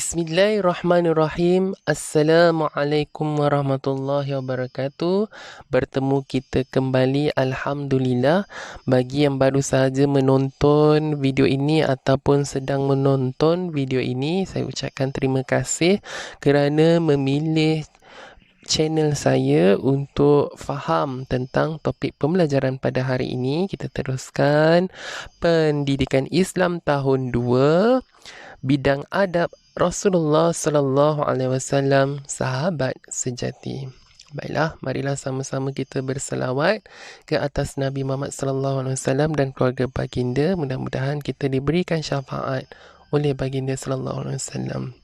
Bismillahirrahmanirrahim. Assalamualaikum warahmatullahi wabarakatuh. Bertemu kita kembali, Alhamdulillah. Bagi yang baru sahaja menonton video ini ataupun sedang menonton video ini, saya ucapkan terima kasih kerana memilih channel saya untuk faham tentang topik pembelajaran pada hari ini. Kita teruskan pendidikan Islam tahun 2, bidang adab Rasulullah sallallahu alaihi wasallam, sahabat sejati. Baiklah, marilah sama-sama kita berselawat ke atas Nabi Muhammad sallallahu alaihi wasallam dan keluarga baginda. Mudah-mudahan kita diberikan syafaat oleh baginda sallallahu alaihi wasallam.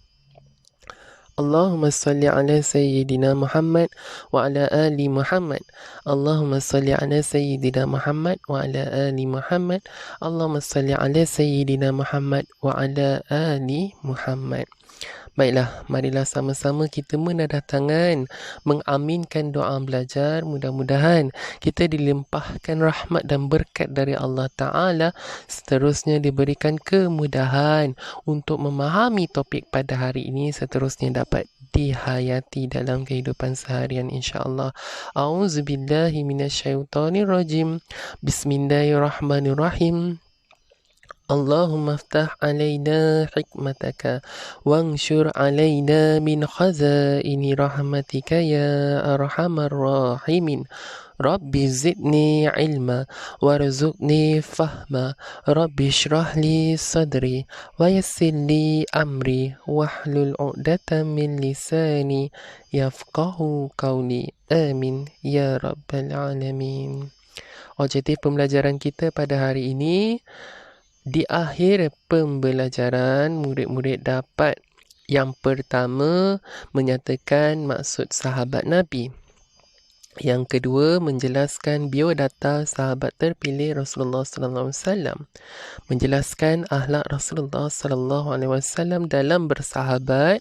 Allahumma salli ala Sayyidina Muhammad wa ala ali Muhammad. Allahumma salli ala Sayyidina Muhammad wa ala ali Muhammad. Allahumma salli ala Sayyidina Muhammad wa ala ali Muhammad. Baiklah, marilah sama-sama kita menadah tangan, mengaminkan doa belajar. Mudah-mudahan kita dilimpahkan rahmat dan berkat dari Allah Ta'ala. Seterusnya diberikan kemudahan untuk memahami topik pada hari ini. Seterusnya dapat dihayati dalam kehidupan seharian, insyaAllah. A'udzubillahi minasyaitonirrajim. Bismillahirrahmanirrahim. Allahumma aftah alaina hikmataka wanshur alaina min khazaini rahmatika ya arhamar rahimin. Rabbi zidni ilma warzuqni fahma. Rabbi shrah li sadri wa yassir li amri wahlul 'uqdatam min lisani yafqahu qawli. Amin ya rabbal alamin. Objektif pembelajaran kita pada hari ini, di akhir pembelajaran, murid-murid dapat yang pertama menyatakan maksud sahabat Nabi. Yang kedua, menjelaskan biodata sahabat terpilih Rasulullah sallallahu alaihi wasallam. Menjelaskan akhlak Rasulullah sallallahu alaihi wasallam dalam bersahabat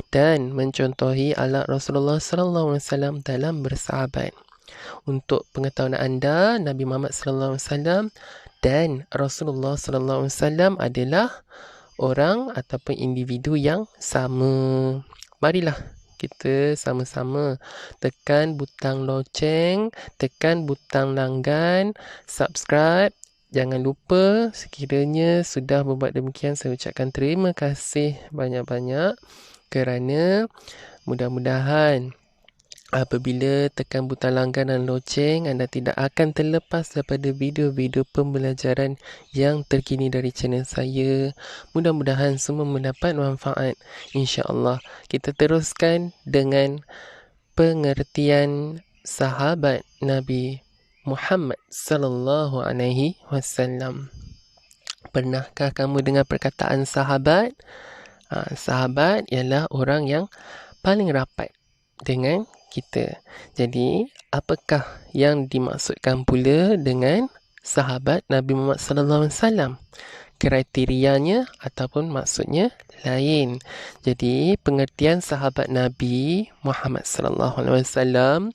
dan mencontohi akhlak Rasulullah sallallahu alaihi wasallam dalam bersahabat. Untuk pengetahuan anda, Nabi Muhammad sallallahu alaihi wasallam dan Rasulullah sallallahu alaihi wasallam adalah orang ataupun individu yang sama. Marilah kita sama-sama tekan butang loceng, tekan butang langgan, subscribe. Jangan lupa, sekiranya sudah berbuat demikian, saya ucapkan terima kasih banyak-banyak kerana mudah-mudahan apabila tekan butang langgan dan loceng, anda tidak akan terlepas daripada video-video pembelajaran yang terkini dari channel saya. Mudah-mudahan semua mendapat manfaat, insya-Allah. Kita teruskan dengan pengertian sahabat Nabi Muhammad sallallahu alaihi wasallam. Pernahkah kamu dengar perkataan sahabat? Sahabat ialah orang yang paling rapat dengan kita. Jadi, apakah yang dimaksudkan pula dengan sahabat Nabi Muhammad sallallahu alaihi wasallam? Kriterianya ataupun maksudnya lain. Jadi, pengertian sahabat Nabi Muhammad sallallahu alaihi wasallam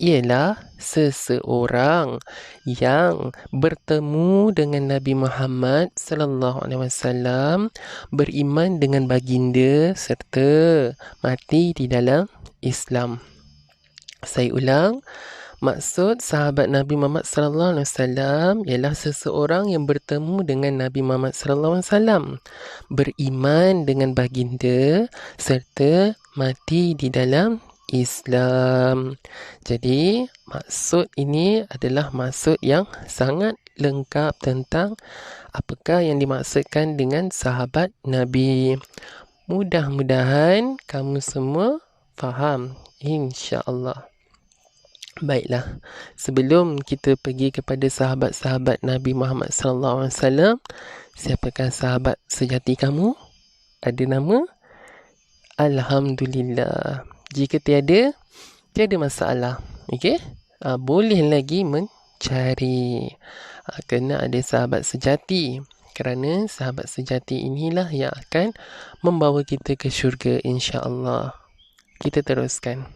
ialah seseorang yang bertemu dengan Nabi Muhammad sallallahu alaihi wasallam, beriman dengan baginda serta mati di dalam Islam. Saya ulang, maksud sahabat Nabi Muhammad sallallahu alaihi wasallam ialah seseorang yang bertemu dengan Nabi Muhammad sallallahu alaihi wasallam, beriman dengan baginda serta mati di dalam Islam. Jadi, maksud ini adalah maksud yang sangat lengkap tentang apakah yang dimaksudkan dengan sahabat Nabi. Mudah-mudahan kamu semua faham, insya-Allah. Baiklah, sebelum kita pergi kepada sahabat-sahabat Nabi Muhammad sallallahu alaihi wasallam, siapakah sahabat sejati kamu? Ada nama? Alhamdulillah. Jika tiada masalah. Okey? Boleh lagi mencari. Kena ada sahabat sejati. Kerana sahabat sejati inilah yang akan membawa kita ke syurga, insya-Allah. Kita teruskan.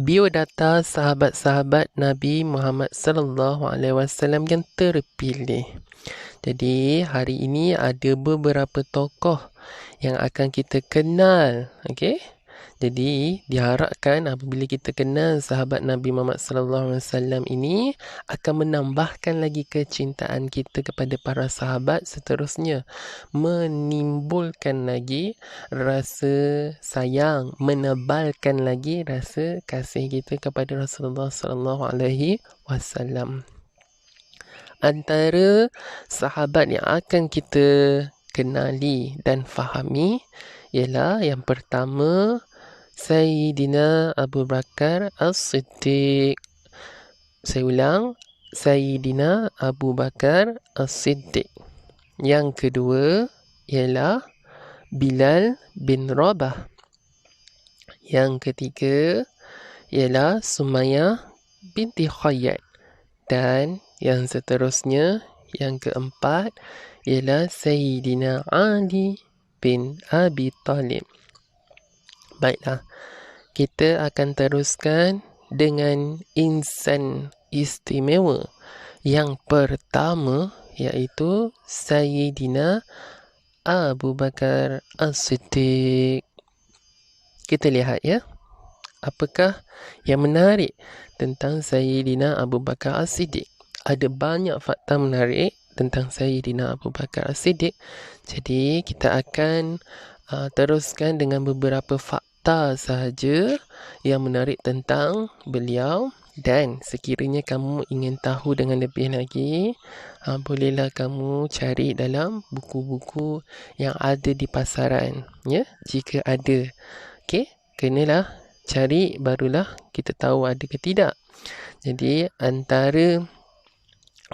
biodata sahabat-sahabat Nabi Muhammad sallallahu alaihi wasallam yang terpilih. Jadi, hari ini ada beberapa tokoh yang akan kita kenal, okey? Jadi, diharapkan apabila kita kenal sahabat Nabi Muhammad sallallahu alaihi wasallam ini akan menambahkan lagi kecintaan kita kepada para sahabat, seterusnya menimbulkan lagi rasa sayang, menebalkan lagi rasa kasih kita kepada Rasulullah sallallahu alaihi wasallam. Antara sahabat yang akan kita kenali dan fahami ialah yang pertama Sayyidina Abu Bakar As-Siddiq. Saya ulang, Sayyidina Abu Bakar As-Siddiq. Yang kedua ialah Bilal bin Rabah. Yang ketiga ialah Sumayyah binti Khayyat. Dan yang seterusnya, yang keempat ialah Sayyidina Ali bin Abi Talib. Baiklah, kita akan teruskan dengan insan istimewa. Yang pertama iaitu Sayyidina Abu Bakar As-Siddiq. Kita lihat ya, apakah yang menarik tentang Sayyidina Abu Bakar As-Siddiq. Ada banyak fakta menarik tentang Sayyidina Abu Bakar As-Siddiq. Jadi kita akan teruskan dengan beberapa fakta sahaja yang menarik tentang beliau. Dan sekiranya kamu ingin tahu dengan lebih lagi, bolehlah kamu cari dalam buku-buku yang ada di pasaran, ya, jika ada. Okey, kenalah cari, barulah kita tahu ada ke tidak. Jadi antara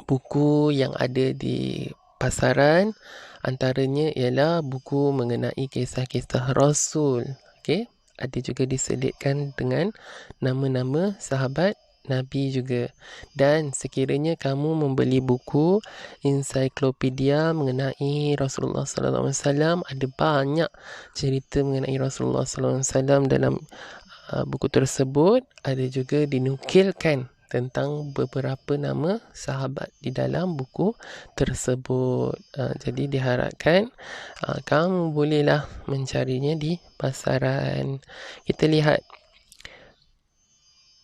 buku yang ada di pasaran, antaranya ialah buku mengenai kisah-kisah Rasul. Okey, ada juga diselitkan dengan nama-nama sahabat Nabi juga. Dan sekiranya kamu membeli buku ensiklopedia mengenai Rasulullah sallallahu alaihi wasallam, ada banyak cerita mengenai Rasulullah sallallahu alaihi wasallam dalam buku tersebut. Ada juga dinukilkan tentang beberapa nama sahabat di dalam buku tersebut. Jadi diharapkan kamu bolehlah mencarinya di pasaran. Kita lihat,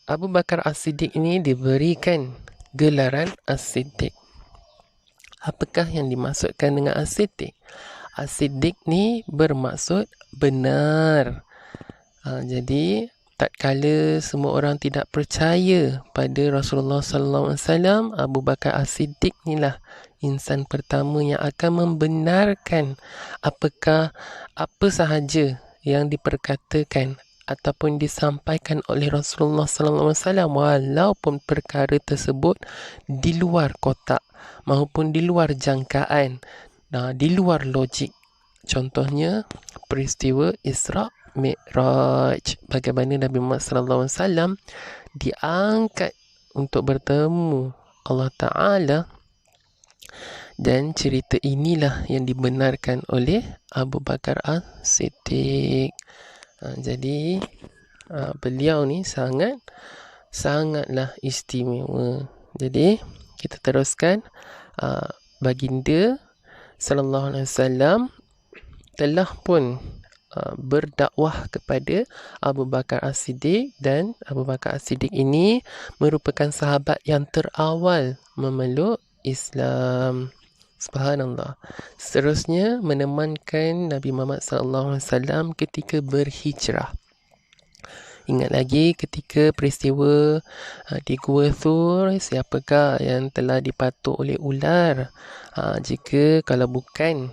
Abu Bakar As-Siddiq ini diberikan gelaran As-Siddiq. Apakah yang dimaksudkan dengan As-Siddiq? As-Siddiq ni bermaksud benar. Jadi tak kala semua orang tidak percaya pada Rasulullah sallallahu alaihi wasallam, Abu Bakar As-Siddiq inilah insan pertama yang akan membenarkan apa sahaja yang diperkatakan ataupun disampaikan oleh Rasulullah sallallahu alaihi wasallam, walaupun perkara tersebut di luar kotak maupun di luar jangkaan, di luar logik. Contohnya peristiwa Isra Mi'raj, bagaimana Nabi Muhammad sallallahu alaihi wasallam diangkat untuk bertemu Allah Ta'ala, dan cerita inilah yang dibenarkan oleh Abu Bakar As-Siddiq. Jadi beliau ni sangatlah istimewa. Jadi kita teruskan. Baginda sallallahu alaihi wasallam telah pun berdakwah kepada Abu Bakar As-Siddiq, dan Abu Bakar As-Siddiq ini merupakan sahabat yang terawal memeluk Islam. Subhanallah. Seterusnya menemankan Nabi Muhammad SAW ketika berhijrah. Ingat lagi ketika peristiwa di Gua Thur, siapakah yang telah dipatuk oleh ular? Jika kalau bukan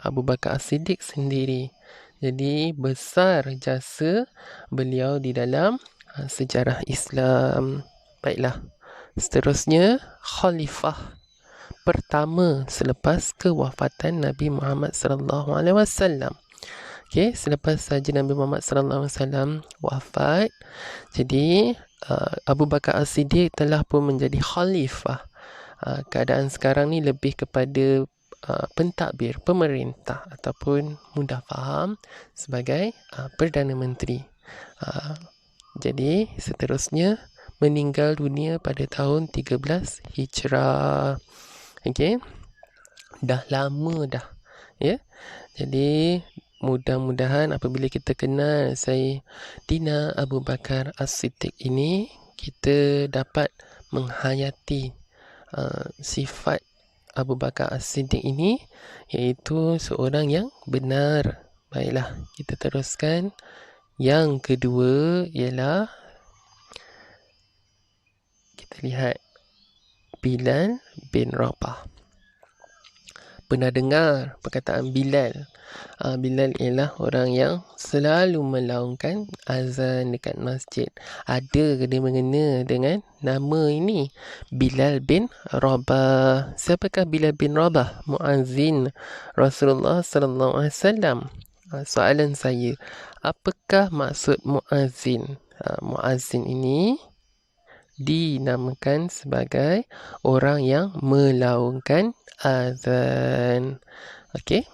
Abu Bakar As-Siddiq sendiri. Jadi besar jasa beliau di dalam sejarah Islam. Baiklah. Seterusnya, khalifah pertama selepas kewafatan Nabi Muhammad sallallahu alaihi wasallam. Okey, selepas saja Nabi Muhammad sallallahu alaihi wasallam wafat, jadi Abu Bakar As-Siddiq telah pun menjadi khalifah. Keadaan sekarang ni lebih kepada pentadbir, pemerintah, ataupun mudah faham sebagai Perdana Menteri. Jadi seterusnya meninggal dunia pada tahun 13 Hijrah. Okey. Dah lama dah. Ya. Jadi mudah-mudahan apabila kita kenal Sayyidina Abu Bakar As-Siddiq ini, kita dapat menghayati sifat Abu Bakar As-Siddiq ini, iaitu seorang yang benar. Baiklah, kita teruskan. Yang kedua ialah kita lihat Bilal bin Rabah. Pernah dengar perkataan Bilal? Bilal ialah orang yang selalu melaungkan azan dekat masjid. Ada kena mengena dengan nama ini, Bilal bin Rabah. Siapakah Bilal bin Rabah? Muazzin Rasulullah sallallahu alaihi wasallam. Soalan saya, apakah maksud muazzin? Muazzin ini dinamakan sebagai orang yang melaungkan azan. Okey.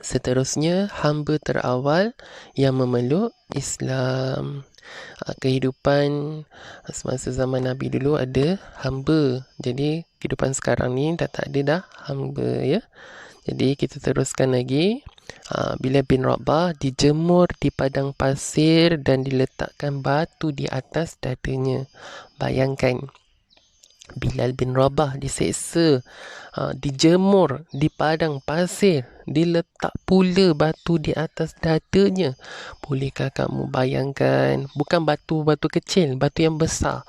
Seterusnya, hamba terawal yang memeluk Islam. Kehidupan semasa zaman Nabi dulu ada hamba. Jadi kehidupan sekarang ni dah tak ada dah hamba, ya. Jadi kita teruskan lagi. Bilal bin Rabah dijemur di padang pasir dan diletakkan batu di atas dadanya. Bayangkan, Bilal bin Rabah diseksa, dijemur di padang pasir, diletak pula batu di atas dadanya. Bolehkah kamu bayangkan? Bukan batu-batu kecil, batu yang besar.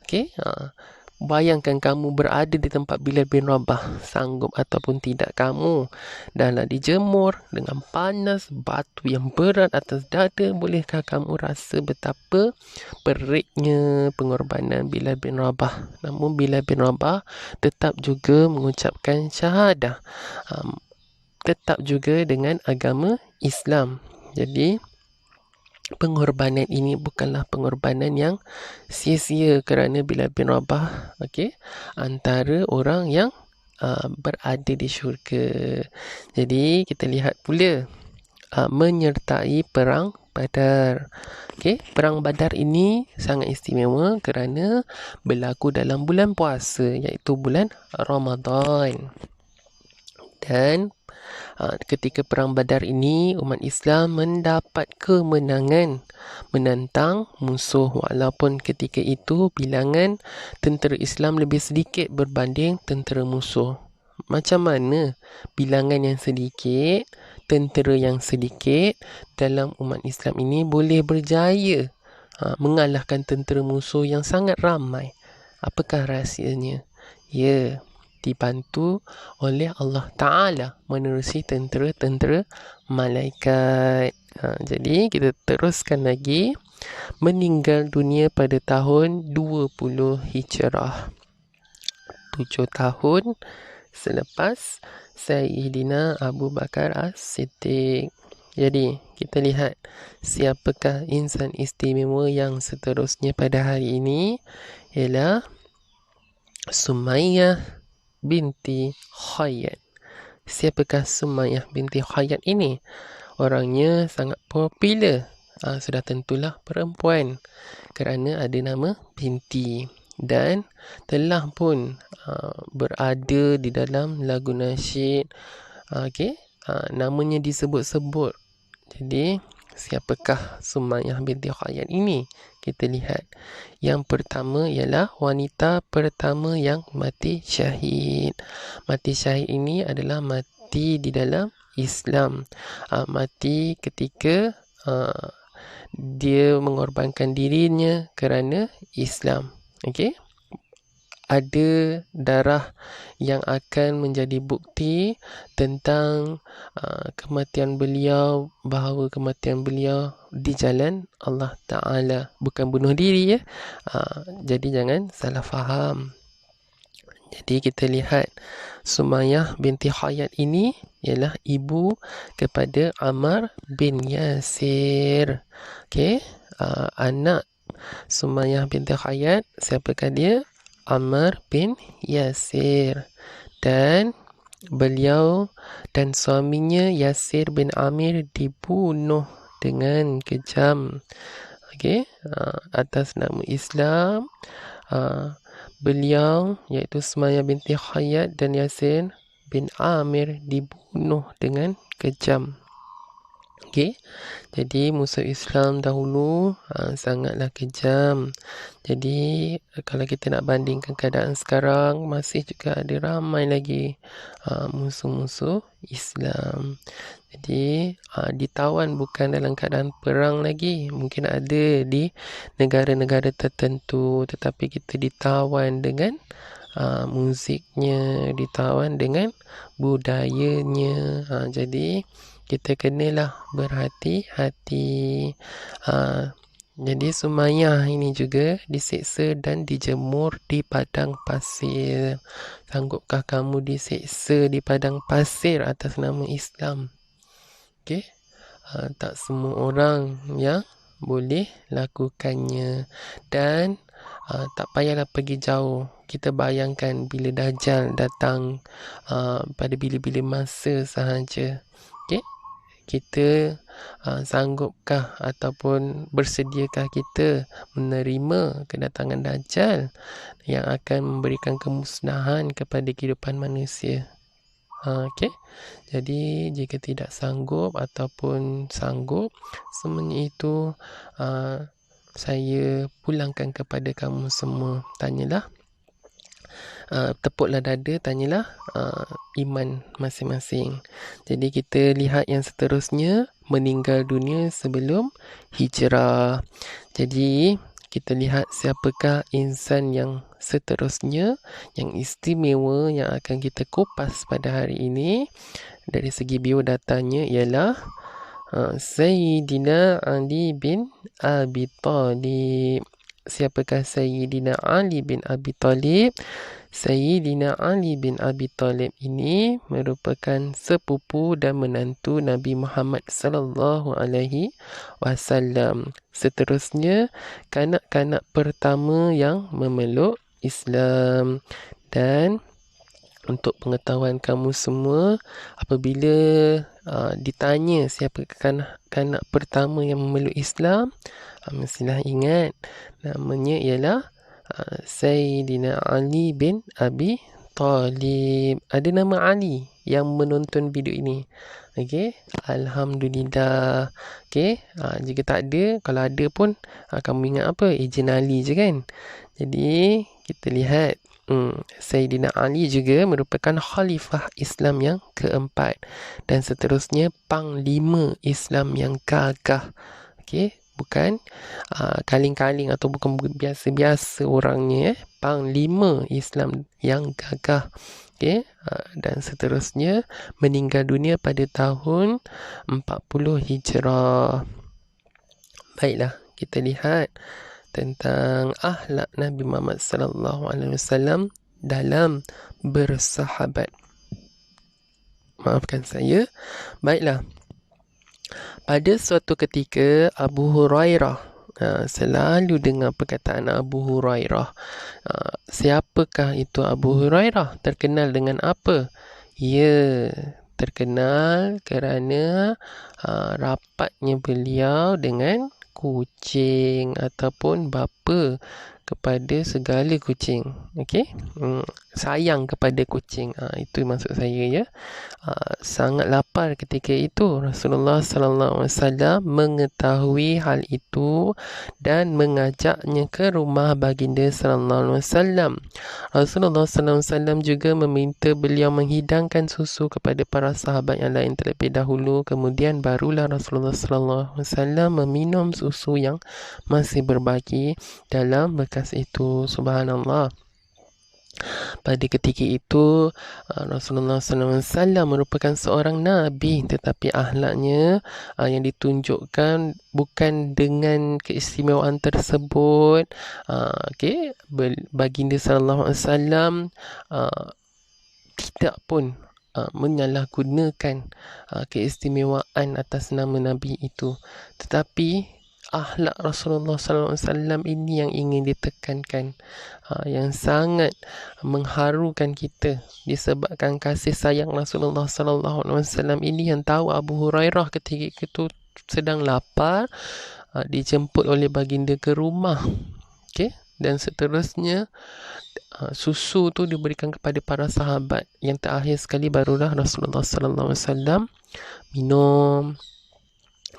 Okey, bayangkan kamu berada di tempat Bilal bin Rabah. Sanggup ataupun tidak kamu? Dahlah dijemur dengan panas, batu yang berat atas dada. Bolehkah kamu rasa betapa periknya pengorbanan Bilal bin Rabah? Namun Bilal bin Rabah tetap juga mengucapkan syahadah. Tetap juga dengan agama Islam. Jadi pengorbanan ini bukanlah pengorbanan yang sia-sia, kerana Bilal bin Rabah antara orang yang berada di syurga. Jadi kita lihat pula menyertai perang Badar. Perang Badar ini sangat istimewa kerana berlaku dalam bulan puasa, iaitu bulan Ramadan. Dan ketika perang Badar ini, umat Islam mendapat kemenangan menentang musuh, walaupun ketika itu bilangan tentera Islam lebih sedikit berbanding tentera musuh. Macam mana bilangan yang sedikit, tentera yang sedikit dalam umat Islam ini boleh berjaya mengalahkan tentera musuh yang sangat ramai? Apakah rahsianya? Ya, dibantu oleh Allah Ta'ala menerusi tentera-tentera malaikat. Jadi kita teruskan lagi. Meninggal dunia pada tahun 20 Hijrah, 7 tahun selepas Sayyidina Abu Bakar As-Siddiq. Jadi kita lihat siapakah insan istimewa yang seterusnya pada hari ini. Ialah Sumayyah binti Khayyat. Siapakah Sumayyah binti Khayyat ini? Orangnya sangat popular. Sudah tentulah perempuan, kerana ada nama binti, dan telah pun berada di dalam lagu nasyid. Namanya disebut-sebut. Jadi siapakah Sumayyah binti Khayyat ini? Kita lihat. Yang pertama ialah wanita pertama yang mati syahid. Mati syahid ini adalah mati di dalam Islam. Mati ketika dia mengorbankan dirinya kerana Islam. Ada darah yang akan menjadi bukti tentang kematian beliau, bahawa kematian beliau di jalan Allah Ta'ala, bukan bunuh diri, ya. Jadi jangan salah faham. Jadi kita lihat Sumayyah binti Khayyat ini ialah ibu kepada Ammar bin Yasir. Anak Sumayyah binti Khayyat, siapakah dia? Ammar bin Yasir. Dan beliau dan suaminya Yasir bin Amir dibunuh dengan kejam. atas nama Islam. Beliau iaitu Sumayyah binti Khayyat dan Yasin bin Amir dibunuh dengan kejam. Okey. Jadi musuh Islam dahulu sangatlah kejam. Jadi kalau kita nak bandingkan keadaan sekarang, masih juga ada ramai lagi musuh-musuh Islam. Jadi ditawan bukan dalam keadaan perang lagi. Mungkin ada di negara-negara tertentu, tetapi kita ditawan dengan muziknya, ditawan dengan budayanya. Jadi kita kenalah berhati-hati. Jadi Sumayyah ini juga disiksa dan dijemur di padang pasir. Sanggupkah kamu disiksa di padang pasir atas nama Islam? Okey. Tak semua orang yang boleh lakukannya. Dan tak payahlah pergi jauh. Kita bayangkan bila Dajjal datang pada bila-bila masa sahaja. Okey. Kita sanggupkah ataupun bersediakah kita menerima kedatangan Dajjal yang akan memberikan kemusnahan kepada kehidupan manusia? Okey. Jadi jika tidak sanggup ataupun sanggup, semuanya itu saya pulangkan kepada kamu semua. Tanyalah, tepuklah dada, tanyalah iman masing-masing. Jadi kita lihat yang seterusnya, meninggal dunia sebelum hijrah. Jadi kita lihat siapakah insan yang seterusnya, yang istimewa, yang akan kita kupas pada hari ini. Dari segi biodatanya ialah Sayyidina Ali bin Abi Talib. Siapakah Sayyidina Ali bin Abi Talib? Sayyidina Ali bin Abi Talib ini merupakan sepupu dan menantu Nabi Muhammad sallallahu alaihi wasallam. Seterusnya, kanak-kanak pertama yang memeluk Islam. Dan untuk pengetahuan kamu semua, apabila ditanya siapa kanak pertama yang memeluk Islam, mestilah ingat namanya ialah Sayyidina Ali bin Abi Talib. Ada nama Ali yang menonton video ini? Okey, alhamdulillah. Okey, jika tak ada, kalau ada pun kamu ingat apa? Ejen Ali je kan? Jadi kita lihat Sayyidina Ali juga merupakan khalifah Islam yang keempat, dan seterusnya panglima Islam yang gagah. Okey, bukan kaling-kaling atau bukan biasa-biasa orangnya, panglima Islam yang gagah. Okey, dan seterusnya meninggal dunia pada tahun 40 Hijrah. Baiklah, kita lihat tentang akhlak Nabi Muhammad sallallahu alaihi wasallam dalam bersahabat. Maafkan saya. Baiklah. Pada suatu ketika Abu Hurairah, selalu dengar perkataan Abu Hurairah. Siapakah itu Abu Hurairah? Terkenal dengan apa? Ya, terkenal kerana rapatnya beliau dengan kucing ataupun bapa kepada segala kucing. Okey? Sayang kepada kucing. Itu maksud saya ya. Sangat lapar ketika itu. Rasulullah sallallahu alaihi wasallam mengetahui hal itu dan mengajaknya ke rumah baginda sallallahu alaihi wasallam. Rasulullah sallallahu alaihi wasallam juga meminta beliau menghidangkan susu kepada para sahabat yang lain terlebih dahulu, kemudian barulah Rasulullah sallallahu alaihi wasallam meminum susu yang masih berbaki dalam bekas itu. Subhanallah. Pada ketika itu Rasulullah SAW merupakan seorang Nabi, tetapi akhlaknya yang ditunjukkan bukan dengan keistimewaan tersebut. Okay, baginda SAW tidak pun menyalahgunakan keistimewaan atas nama Nabi itu, tetapi akhlak Rasulullah SAW ini yang ingin ditekankan, yang sangat mengharukan kita disebabkan kasih sayang Rasulullah SAW ini, yang tahu Abu Hurairah ketika itu sedang lapar. dijemput oleh baginda ke rumah. Okey, dan seterusnya susu tu diberikan kepada para sahabat. Yang terakhir sekali barulah Rasulullah sallallahu alaihi wasallam minum.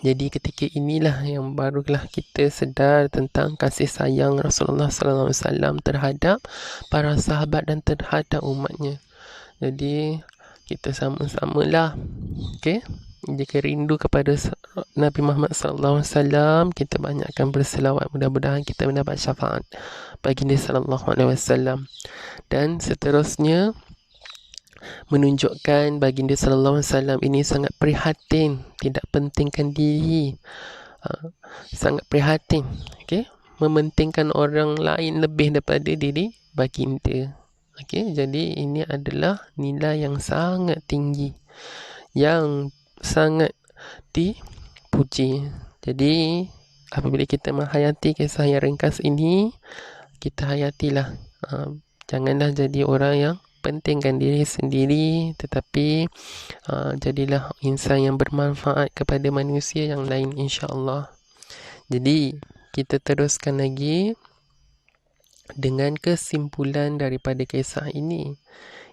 Jadi ketika inilah yang barulah kita sedar tentang kasih sayang Rasulullah sallallahu alaihi wasallam terhadap para sahabat dan terhadap umatnya. Jadi kita sama-samalah, okey, jika rindu kepada Nabi Muhammad sallallahu alaihi wasallam, kita banyakkan berselawat, mudah-mudahan kita mendapat syafaat baginda sallallahu alaihi wasallam. Dan seterusnya menunjukkan baginda sallallahu alaihi wasallam ini sangat prihatin, tidak pentingkan diri, sangat prihatin, okey, mementingkan orang lain lebih daripada diri baginda. Okey, jadi ini adalah nilai yang sangat tinggi, yang sangat dipuji. Jadi apabila kita menghayati kisah yang ringkas ini, kita hayatilah, janganlah jadi orang yang pentingkan diri sendiri, tetapi jadilah insan yang bermanfaat kepada manusia yang lain, insya-Allah. Jadi kita teruskan lagi dengan kesimpulan daripada kisah ini.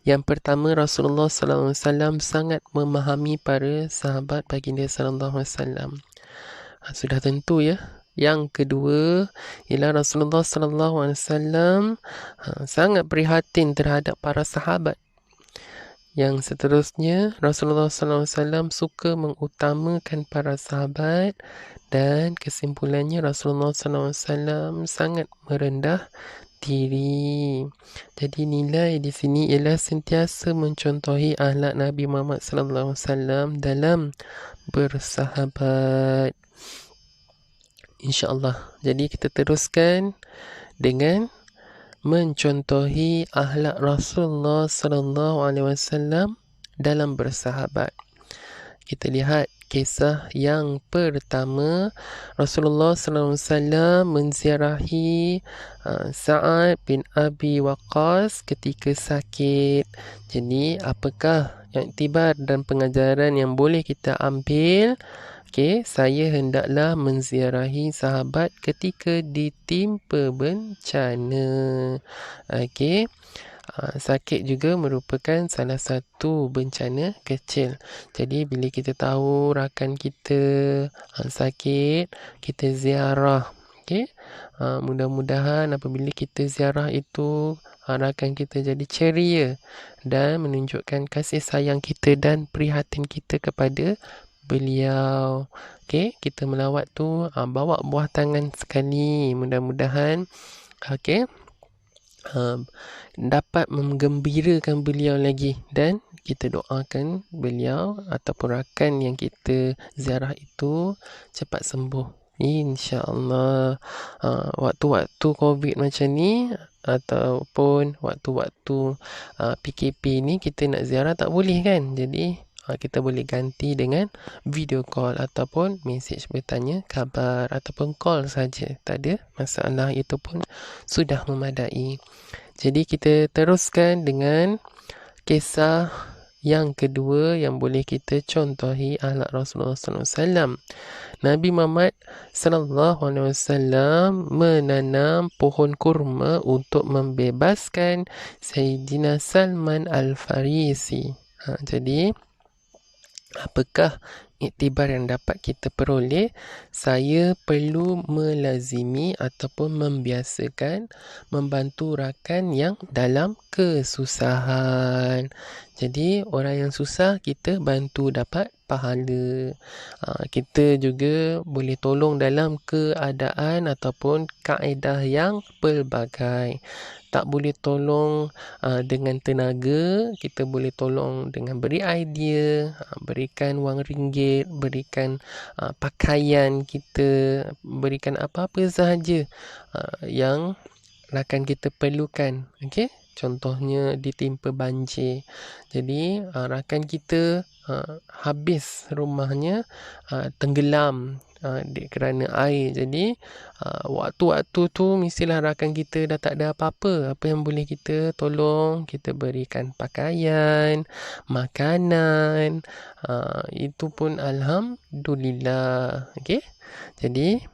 Yang pertama, Rasulullah sallallahu alaihi wasallam sangat memahami para sahabat baginda sallallahu alaihi wasallam. Sudah tentu ya. Yang kedua ialah Rasulullah sallallahu alaihi wasallam sangat prihatin terhadap para sahabat. Yang seterusnya, Rasulullah sallallahu alaihi wasallam suka mengutamakan para sahabat, dan kesimpulannya Rasulullah sallallahu alaihi wasallam sangat merendah diri. Jadi nilai di sini ialah sentiasa mencontohi akhlak Nabi Muhammad sallallahu alaihi wasallam dalam bersahabat. InsyaAllah. Jadi kita teruskan dengan mencontohi akhlak Rasulullah sallallahu alaihi wasallam dalam bersahabat. Kita lihat kisah yang pertama. Rasulullah sallallahu alaihi wasallam menziarahi Sa'ad bin Abi Waqqas ketika sakit. Jadi apakah iktibar dan pengajaran yang boleh kita ambil? Okey, saya hendaklah menziarahi sahabat ketika ditimpa bencana. Okey, sakit juga merupakan salah satu bencana kecil. Jadi bila kita tahu rakan kita sakit, kita ziarah. Okey, mudah-mudahan apabila kita ziarah itu, rakan kita jadi ceria dan menunjukkan kasih sayang kita dan prihatin kita kepada beliau. Okey, kita melawat tu bawa buah tangan sekali. Mudah-mudahan okey, dapat menggembirakan beliau lagi, dan kita doakan beliau ataupun rakan yang kita ziarah itu cepat sembuh, insya-Allah. Waktu-waktu COVID macam ni ataupun waktu-waktu PKP ni, kita nak ziarah tak boleh kan. Jadi kita boleh ganti dengan video call ataupun mesej bertanya khabar ataupun call saja. Tak ada masalah, itu pun sudah memadai. Jadi kita teruskan dengan kisah yang kedua yang boleh kita contohi akhlak Rasulullah sallallahu alaihi wasallam. Nabi Muhammad sallallahu alaihi wasallam menanam pohon kurma untuk membebaskan Sayyidina Salman Al-Farisi. Jadi apakah iktibar yang dapat kita peroleh? Saya perlu melazimi ataupun membiasakan membantu rakan yang dalam kesusahan. Jadi orang yang susah kita bantu dapat pahala. Kita juga boleh tolong dalam keadaan ataupun kaedah yang pelbagai. Tak boleh tolong dengan tenaga, kita boleh tolong dengan beri idea, berikan wang ringgit, berikan pakaian kita, berikan apa-apa sahaja yang rakan kita perlukan. Okey, contohnya ditimpa banjir. Jadi rakan kita habis rumahnya tenggelam kerana air. Jadi waktu-waktu tu mestilah rakan kita dah tak ada apa-apa. Apa yang boleh kita tolong, kita berikan pakaian, makanan, itu pun alhamdulillah. Okey, jadi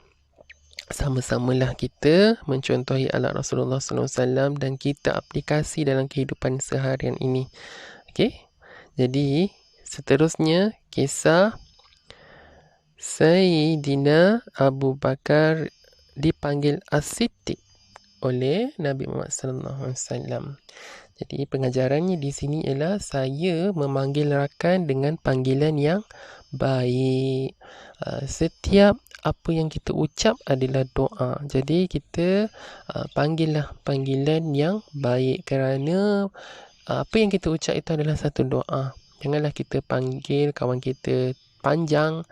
sama-samalah kita mencontohi akhlak Rasulullah SAW dan kita aplikasi dalam kehidupan seharian ini. Okey? Jadi, seterusnya kisah Sayyidina Abu Bakar dipanggil As-Siddiq oleh Nabi Muhammad SAW. Jadi pengajarannya di sini ialah saya memanggil rakan dengan panggilan yang baik. Setiap apa yang kita ucap adalah doa. Jadi kita panggillah panggilan yang baik kerana apa yang kita ucap itu adalah satu doa. Janganlah kita panggil kawan kita panjang,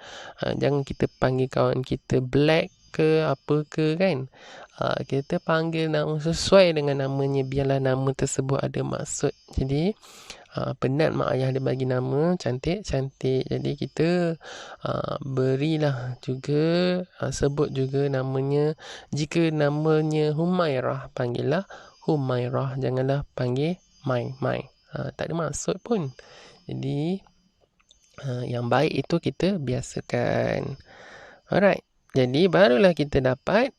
jangan kita panggil kawan kita black ke apa ke kan. Kita panggil nama sesuai dengan namanya, biarlah nama tersebut ada maksud. Jadi penat mak ayah dia bagi nama cantik-cantik, jadi kita berilah juga, sebut juga namanya. Jika namanya Humairah, panggillah Humairah, janganlah panggil Mai. Tak ada maksud pun. Jadi yang baik itu kita biasakan. Alright, jadi barulah kita dapat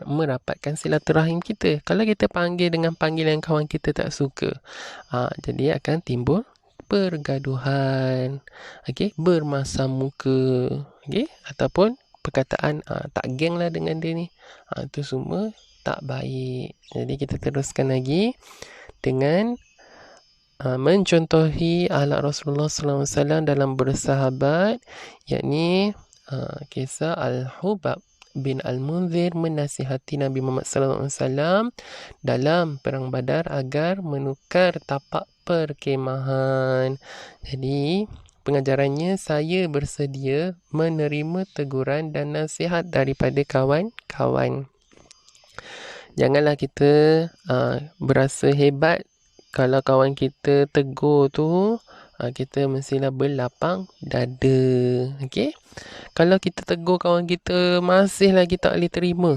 merapatkan silaturahim kita. Kalau kita panggil dengan panggilan kawan kita tak suka, jadi akan timbul pergaduhan, bermasam muka, ataupun perkataan tak geng lah dengan dia ni. Itu semua tak baik. Jadi kita teruskan lagi dengan mencontohi akhlak Rasulullah SAW dalam bersahabat, yakni kisah Al-Hubab bin Al-Munzir menasihati Nabi Muhammad SAW dalam perang Badar agar menukar tapak perkemahan. Jadi pengajarannya, saya bersedia menerima teguran dan nasihat daripada kawan-kawan. Janganlah kita berasa hebat kalau kawan kita tegur tu, kita mestilah berlapang dada. Okey? Kalau kita tegur kawan kita masih lagi tak boleh terima,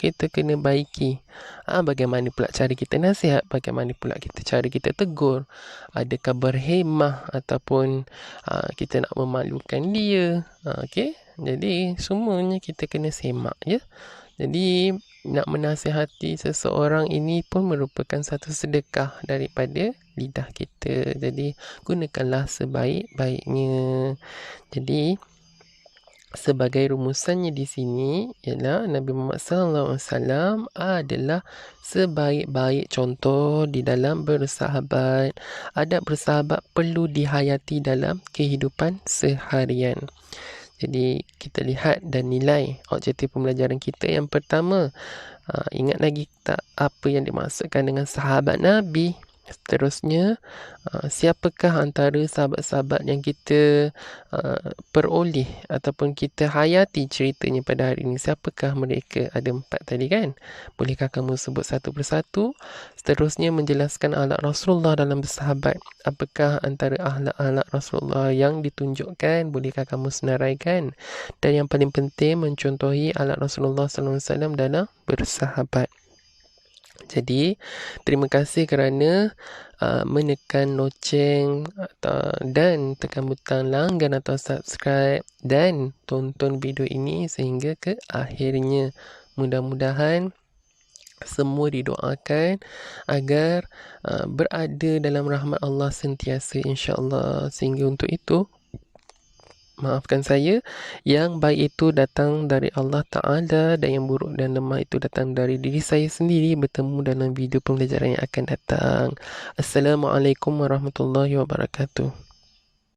kita kena baiki. Bagaimana pula cara kita nasihat? Bagaimana pula cara kita tegur? Adakah berhemah ataupun kita nak memalukan dia? Okey? Jadi semuanya kita kena semak, ya. Jadi nak menasihati seseorang ini pun merupakan satu sedekah daripada lidah kita. Jadi gunakanlah sebaik-baiknya. Jadi sebagai rumusannya di sini ialah Nabi Muhammad SAW adalah sebaik-baik contoh di dalam bersahabat. Adab bersahabat perlu dihayati dalam kehidupan seharian. Jadi kita lihat dan nilai objektif pembelajaran kita. Yang pertama, ingat lagi tak apa yang dimaksudkan dengan sahabat Nabi? Seterusnya, siapakah antara sahabat-sahabat yang kita peroleh ataupun kita hayati ceritanya pada hari ini? Siapakah mereka? Ada 4 tadi kan? Bolehkah kamu sebut satu persatu? Seterusnya, menjelaskan akhlak Rasulullah dalam bersahabat. Apakah antara akhlak Rasulullah yang ditunjukkan? Bolehkah kamu senaraikan? Dan yang paling penting, mencontohi akhlak Rasulullah SAW dalam bersahabat. Jadi, terima kasih kerana menekan loceng dan tekan butang langgan atau subscribe dan tonton video ini sehingga ke akhirnya. Mudah-mudahan semua didoakan agar berada dalam rahmat Allah sentiasa, insya-Allah. Sehingga untuk itu, maafkan saya, yang baik itu datang dari Allah Ta'ala dan yang buruk dan lemah itu datang dari diri saya sendiri. Bertemu dalam video pembelajaran yang akan datang. Assalamualaikum warahmatullahi wabarakatuh.